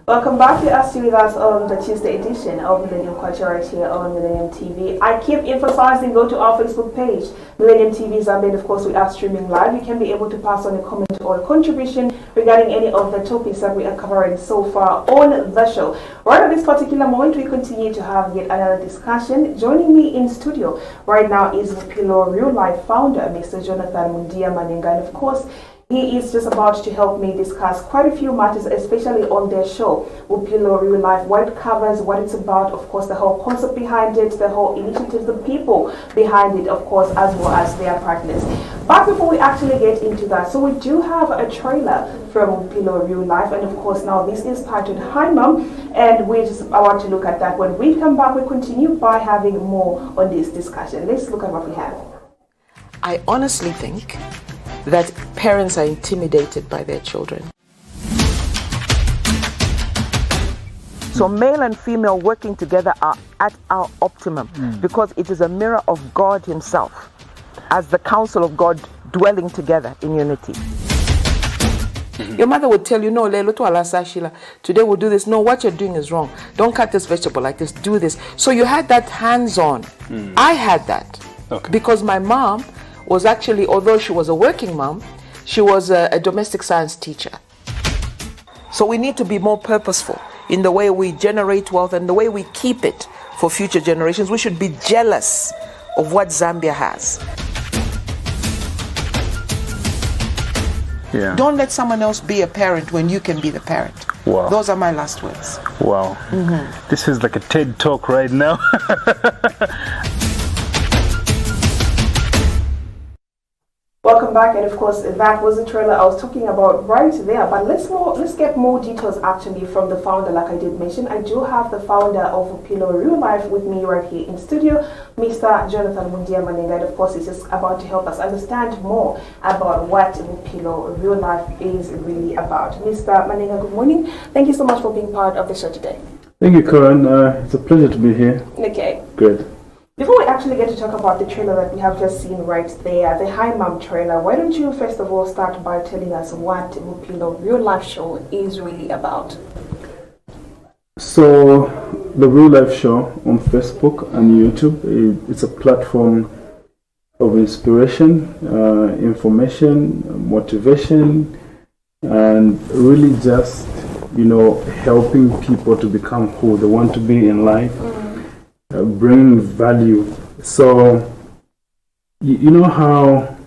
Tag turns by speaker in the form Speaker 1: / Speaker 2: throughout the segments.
Speaker 1: Welcome back. You are still with us on the Tuesday edition of Millennium Culture right here on Millennium TV. I keep emphasizing, go to our Facebook page, Millennium TV Zambia, and of course we are streaming live. You can be able to pass on a comment or a contribution regarding any of the topics that we are covering so far on the show. Right at this particular moment, we continue to have yet another discussion. Joining me in studio right now is Pillow Real Life founder, Mr. Jonathan Mundia Manenga, and of course, he is just about to help me discuss quite a few matters, especially on their show, Upilo Real Life, what it covers, what it's about, of course, the whole concept behind it, the whole initiative, the people behind it, of course, as well as their partners. But before we actually get into that, so we do have a trailer from Upilo Real Life, and of course, now this is titled Hi Mom, and we're just about to look at that. When we come back, we continue by having more on this discussion. Let's look at what we have.
Speaker 2: I honestly think that parents are intimidated by their children. So male and female working together are at our optimum because it is a mirror of God himself as the counsel of God dwelling together in unity. Your mother would tell you, no, today we'll do this. No, what you're doing is wrong. Don't cut this vegetable like this, do this. So you had that hands-on. I had that because my mom was actually, although she was a working mom, she was a domestic science teacher. So we need to be more purposeful in the way we generate wealth and the way we keep it for future generations. We should be jealous of what Zambia has.
Speaker 3: Yeah.
Speaker 2: Don't let someone else be a parent when you can be the parent.
Speaker 3: Wow.
Speaker 2: Those are my last words.
Speaker 3: Wow. This is like a TED talk right now.
Speaker 1: Welcome back, and of course that was the trailer I was talking about right there. But let's get more details actually from the founder. Like I did mention, I do have the founder of Pillow Real Life with me right here in studio, Mr. Jonathan Mundia Manenga. And of course, he's just about to help us understand more about what Pillow Real Life is really about. Mr. Manenga, good morning. Thank you so much for being part of the show today.
Speaker 3: Thank you, Karen. It's a pleasure to be here.
Speaker 1: Okay.
Speaker 3: Good.
Speaker 1: Before we actually get to talk about the trailer that we have just seen right there, the Hi Mom trailer, why don't you first of all start by telling us what Upilo Real Life Show is really about?
Speaker 3: So, the Real Life Show on Facebook and YouTube, it's a platform of inspiration, information, motivation, and really just, helping people to become who they want to be in life. Bring value. So, you know how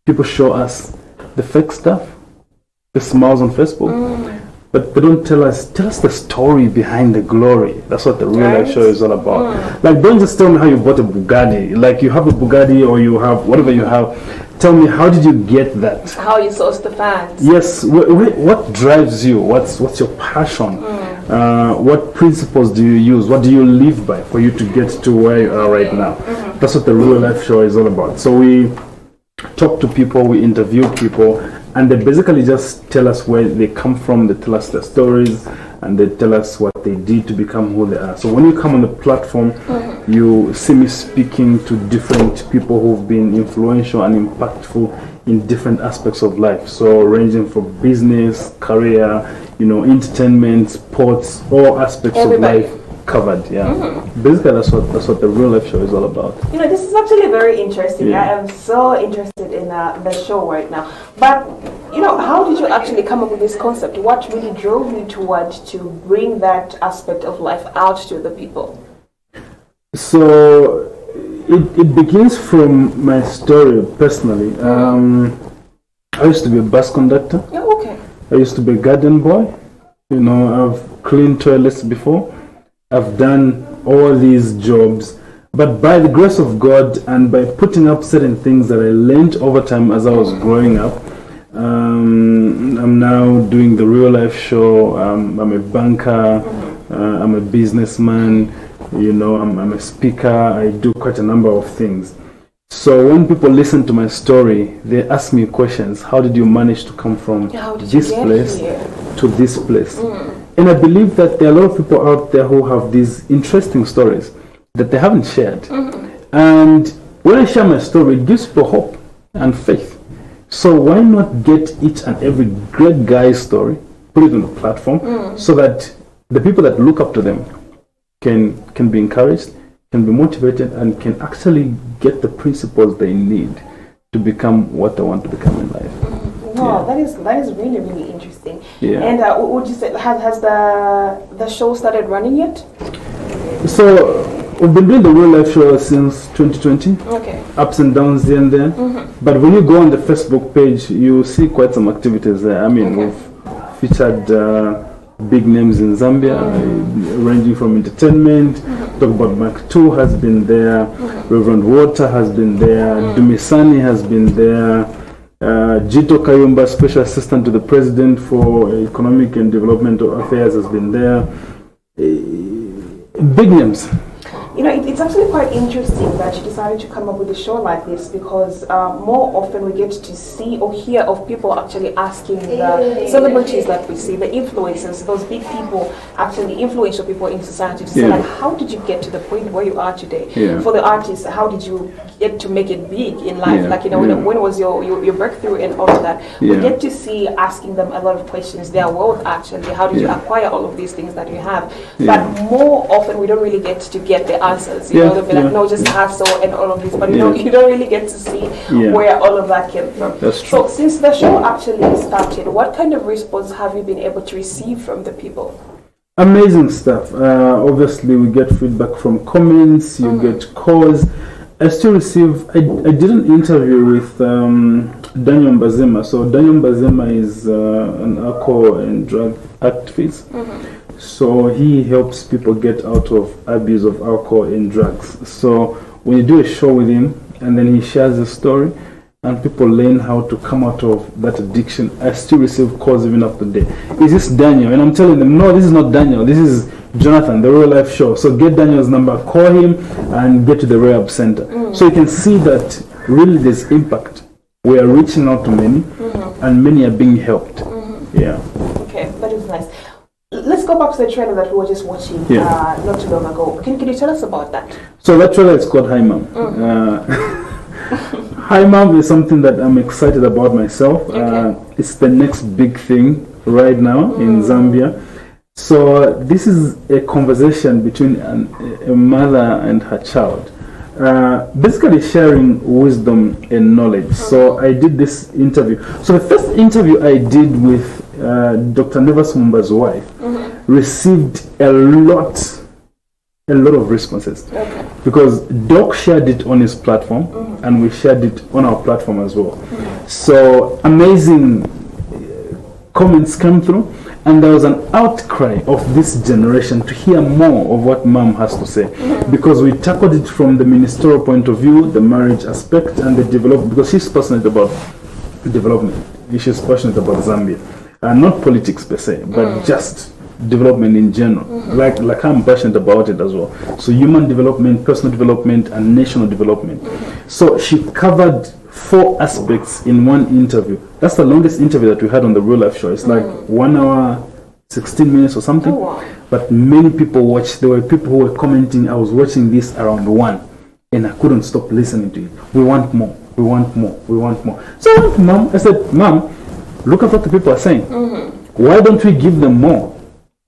Speaker 3: people show us the fake stuff, the smiles on Facebook, but they don't tell us the story behind the glory. That's what the Real Life Show is all about. Like, don't just tell me how you bought a Bugatti. Like, you have a Bugatti or you have whatever you have. Tell me, how did you get that?
Speaker 1: How you source the fans.
Speaker 3: Yes. What drives you? What's your passion? What principles do you use? What do you live by for you to get to where you are right now? That's what the Real Life Show is all about. So we talk to people, we interview people, and they basically just tell us where they come from, they tell us their stories, and they tell us what they did to become who they are. So when you come on the platform, you see me speaking to different people who've been influential and impactful in different aspects of life. So ranging from business, career, entertainment, sports, all aspects of life covered. Basically that's what the Real Life Show is all about.
Speaker 1: This is actually very interesting. I am so interested in the show right now. But how did you actually come up with this concept? What really drove you towards to bring that aspect of life out to the people?
Speaker 3: So it begins from my story personally. I used to be a bus conductor. I used to be a garden boy. I've cleaned toilets before. I've done all these jobs. But by the grace of God and by putting up certain things that I learned over time as I was growing up, I'm now doing the Real Life Show. I'm a banker. I'm a businessman. I'm a speaker. I do quite a number of things. So when people listen to my story, they ask me questions. How did you manage to come from this place to this place? And I believe that there are a lot of people out there who have these interesting stories that they haven't shared. And when I share my story, it gives people hope and faith. So why not get each and every great guy's story put it on the platform so that the people that look up to them can be encouraged, can be motivated, and can actually get the principles they need to become what they want to become in life.
Speaker 1: Wow, that is really, really interesting.
Speaker 3: Yeah.
Speaker 1: And would you say has the show started running yet?
Speaker 3: So we've been doing the real life show since 2020.
Speaker 1: Okay.
Speaker 3: Ups and downs here and there. But when you go on the Facebook page, you see quite some activities there. I mean, we've featured big names in Zambia, ranging from entertainment. Talk about Mark 2 has been there. Reverend Water has been there. Dumisani has been there. Jito Kayumba, Special Assistant to the President for Economic and Developmental Affairs, has been there. Big names.
Speaker 1: You know, it's actually quite interesting that you decided to come up with a show like this, because more often we get to see or hear of people actually asking the celebrities that we see, the influencers, those big people, actually influential people in society, to say, like, how did you get to the point where you are today? For the artists, how did you get to make it big in life? Like, you know, when was your breakthrough and all of that? We get to see asking them a lot of questions, their wealth actually, how did you acquire all of these things that you have? But more often we don't really get to get the answers. You know, they'll be like, no, just hustle and all of this, but you don't really get to see where all of that came from.
Speaker 3: That's true.
Speaker 1: So since the show actually started, what kind of response have you been able to receive from the people?
Speaker 3: Amazing stuff. Obviously, we get feedback from comments, you get calls. I still receive, I did an interview with Daniel Mbazema. So Daniel Mbazema is an alcohol and drug activist. So he helps people get out of abuse of alcohol and drugs. So when you do a show with him and then he shares the story and people learn how to come out of that addiction, I still receive calls even after the day. Is this Daniel? And I'm telling them, no, this is not Daniel. This is Jonathan, the real life show. So get Daniel's number, call him, and get to the rehab center. So you can see that really there's impact. We are reaching out to many, and many are being helped. Yeah.
Speaker 1: Okay, that is nice. Let's go back to the trailer that we were just watching not too long ago. Can you tell us about that?
Speaker 3: So that trailer is called Hi Mom. Hi Mom is something that I'm excited about myself. It's the next big thing right now in Zambia. So this is a conversation between a mother and her child, basically sharing wisdom and knowledge. So I did this interview. So the first interview I did with Dr. Nevas Mumba's wife received a lot of responses, because Doc shared it on his platform and we shared it on our platform as well. So amazing comments came through, and there was an outcry of this generation to hear more of what Mom has to say, because we tackled it from the ministerial point of view, the marriage aspect, and the development, because she's passionate about development. She's passionate about Zambia, not politics per se, but just development in general. Like I'm passionate about it as well. So human development, personal development, and national development. So she covered 4 aspects in one interview. That's the longest interview that we had on the real life show. It's like 1 hour 16 minutes or something. But many people watched. There were people who were commenting, I was watching this around 1 and I couldn't stop listening to it. We want more, we want more, we want more. So I went to Mom, I said, Mom, look at what the people are saying. Why don't we give them more?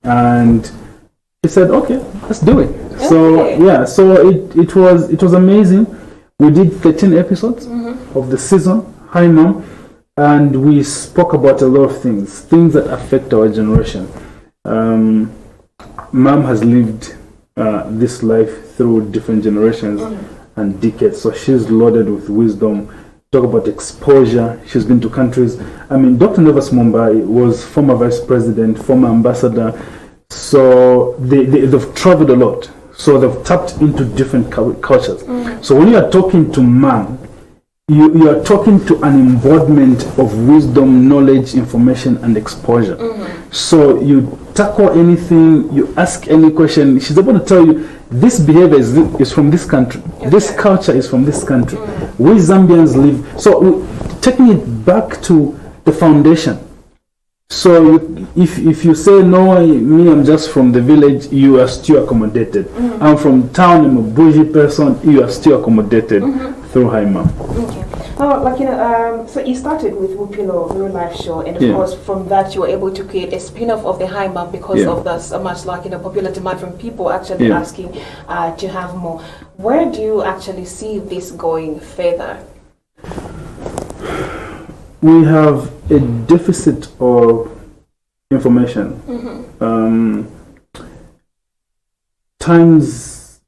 Speaker 3: And she said, okay, let's do it. So yeah, so it was amazing. We did 13 episodes of the season, Hi Mom, and we spoke about a lot of things that affect our generation. Mom has lived this life through different generations and decades, so she's loaded with wisdom. Talk about exposure. She's been to countries. I mean, Dr. Nevas Mumbai was former vice president, former ambassador, so they've traveled a lot. So they've tapped into different cultures. So when you are talking to Mom, you are talking to an embodiment of wisdom, knowledge, information, and exposure. So you tackle anything, you ask any question, she's able to tell you, this behavior is from this country, this culture is from this country. We Zambians live, so taking it back to the foundation. So if you say, no, me, I'm just from the village, you are still accommodated. I'm from town, I'm a bougie person, you are still accommodated through Hi Mom.
Speaker 1: Okay. So you started with Wupilo Real Life Show, and of course from that you were able to create a spin-off of the High Mom because of the so much popular demand from people actually asking to have more. Where do you actually see this going further?
Speaker 3: We have a deficit of information. Times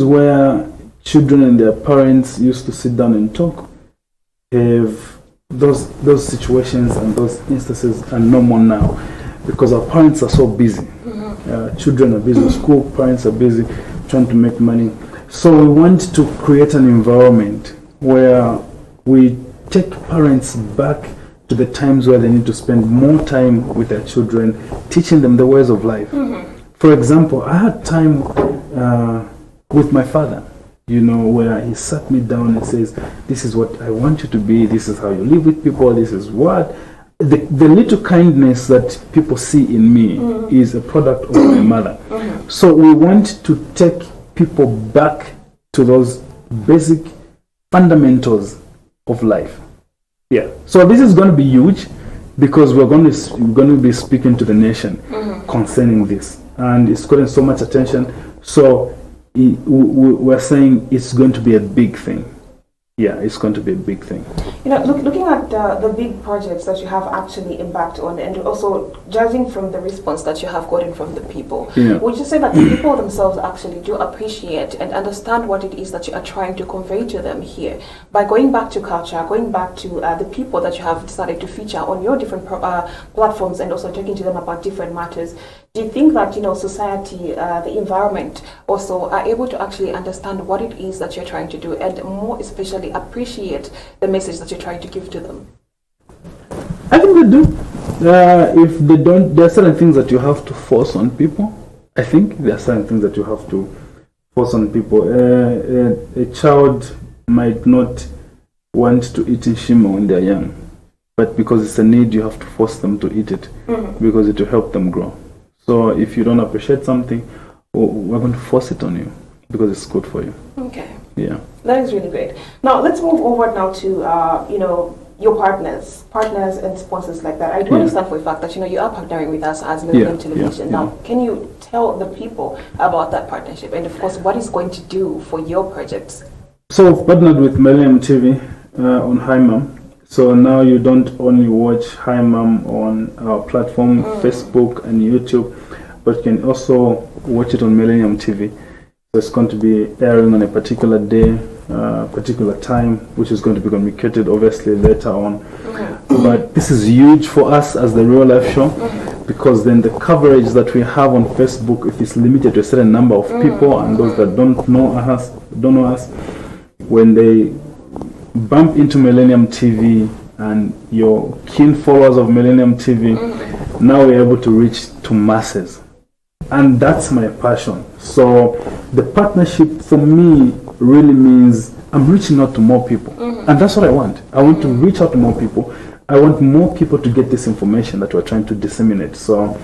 Speaker 3: where children and their parents used to sit down and talk, have those situations and those instances are no more now because our parents are so busy. Children are busy with school, parents are busy trying to make money. So we want to create an environment where we take parents back to the times where they need to spend more time with their children, teaching them the ways of life. For example, I had time with my father, where he sat me down and says, this is what I want you to be, this is how you live with people, this is what. The little kindness that people see in me is a product of my mother. So we want to take people back to those basic fundamentals of life. So this is going to be huge because we're going to be speaking to the nation concerning this, and it's gotten so much attention. So we're saying it's going to be a big thing. It's going to be a big thing.
Speaker 1: Looking at the big projects that you have actually embarked on, and also judging from the response that you have gotten from the people, would you say that the people themselves actually do appreciate and understand what it is that you are trying to convey to them here? By going back to culture, going back to the people that you have decided to feature on your different platforms and also talking to them about different matters, do you think that society, the environment also are able to actually understand what it is that you're trying to do, and more especially appreciate the message that you're trying to give to them?
Speaker 3: I think they do. If they don't, there are certain things that you have to force on people. I think there are certain things that you have to force on people. A child might not want to eat shima when they're young, but because it's a need, you have to force them to eat it because it will help them grow. So if you don't appreciate something, we're going to force it on you because it's good for you.
Speaker 1: Okay.
Speaker 3: Yeah.
Speaker 1: That is really great. Now let's move over now to your partners and sponsors like that. I do understand for a fact that you are partnering with us as Millennium Television. Now, can you tell the people about that partnership and of course what it's going to do for your projects?
Speaker 3: So we've partnered with Millennium TV on High Mom. So now you don't only watch High Mom on our platform, Facebook and YouTube, but you can also watch it on Millennium TV. So it's going to be airing on a particular day, particular time, which is going to be communicated obviously later on. But this is huge for us as the Real Life Show, because then the coverage that we have on Facebook, if it's limited to a certain number of people, and those that don't know us, when they bump into Millennium TV and your keen followers of Millennium TV, now we're able to reach to masses. And that's my passion. So the partnership for me really means I'm reaching out to more people. And that's what I want. I want to reach out to more people. I want more people to get this information that we're trying to disseminate. So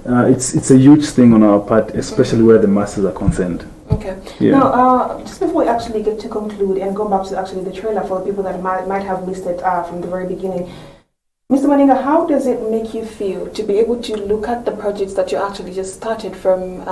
Speaker 3: it's a huge thing on our part, especially where the masses are concerned.
Speaker 1: Okay. Now, just before we actually get to conclude and go back to actually the trailer for the people that might have missed it from the very beginning, Mr. Maninga, how does it make you feel to be able to look at the projects that you actually just started from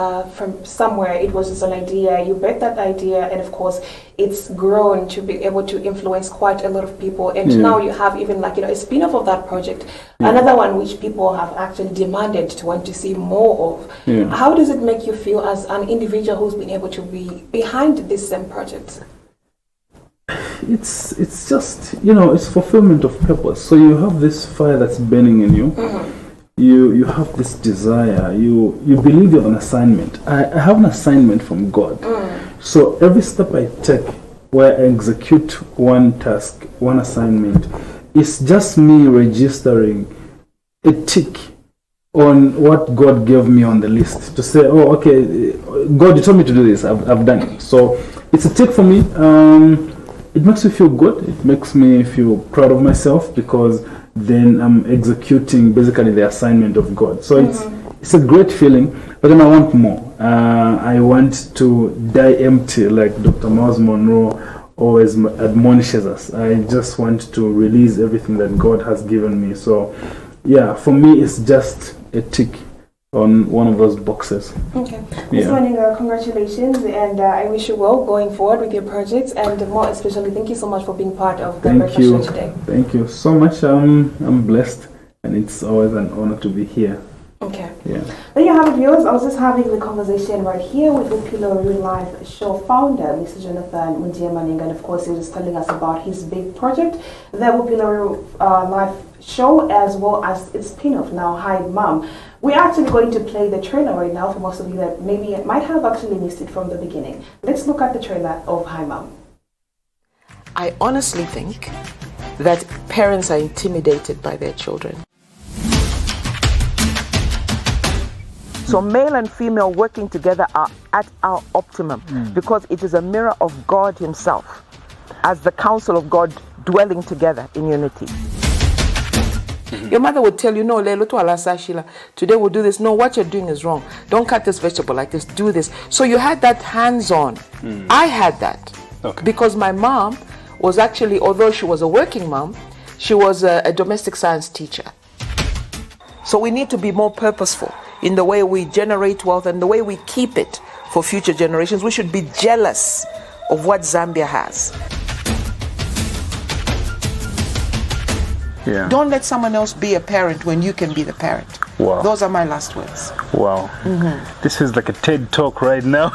Speaker 1: somewhere? It was just an idea, you bet that idea, and of course it's grown to be able to influence quite a lot of people, and now you have even a spin-off of that project, another one which people have actually demanded to want to see more of. How does it make you feel as an individual who's been able to be behind this same project?
Speaker 3: It's just, it's fulfillment of purpose. So you have this fire that's burning in you. You have this desire. You believe you have an assignment. I have an assignment from God. So every step I take where I execute one task, one assignment, it's just me registering a tick on what God gave me on the list to say, oh, okay, God, you told me to do this. I've done it. So it's a tick for me. It makes me feel good. It makes me feel proud of myself because then I'm executing basically the assignment of God. So it's a great feeling, but then I want more. I want to die empty like Dr. Miles Monroe, always admonishes us. I just want to release everything that God has given me. So yeah, for me it's just a tick on one of those boxes.
Speaker 1: Okay. Ms. Maninga, congratulations, and I wish you well going forward with your projects, and more especially, thank you so much for being part of the breakfast show today. Thank you
Speaker 3: so much. I'm blessed, and it's always an honor to be here.
Speaker 1: Okay.
Speaker 3: Yeah.
Speaker 1: There you have it, viewers. I was just having the conversation right here with the Pillow Real Life Show founder, Mr. Jonathan Mundia Maninga, and of course he was telling us about his big project, the Pillow Life Show, as well as its spin-off now, Hi Mom. We're actually going to play the trailer right now for most of you that maybe might have actually missed it from the beginning. Let's look at the trailer of Hi Mom.
Speaker 2: I honestly think that parents are intimidated by their children. So male and female working together are at our optimum because it is a mirror of God himself as the counsel of God dwelling together in unity. Your mother would tell you, no, today we'll do this. No, what you're doing is wrong. Don't cut this vegetable like this. Do this. So you had that hands-on. I had that because my mom was actually, although she was a working mom, she was a domestic science teacher. So we need to be more purposeful in the way we generate wealth and the way we keep it for future generations. We should be jealous of what Zambia has.
Speaker 3: Yeah.
Speaker 2: Don't let someone else be a parent when you can be the parent.
Speaker 3: Wow.
Speaker 2: Those are my last words.
Speaker 3: Wow. This is like a TED talk right now.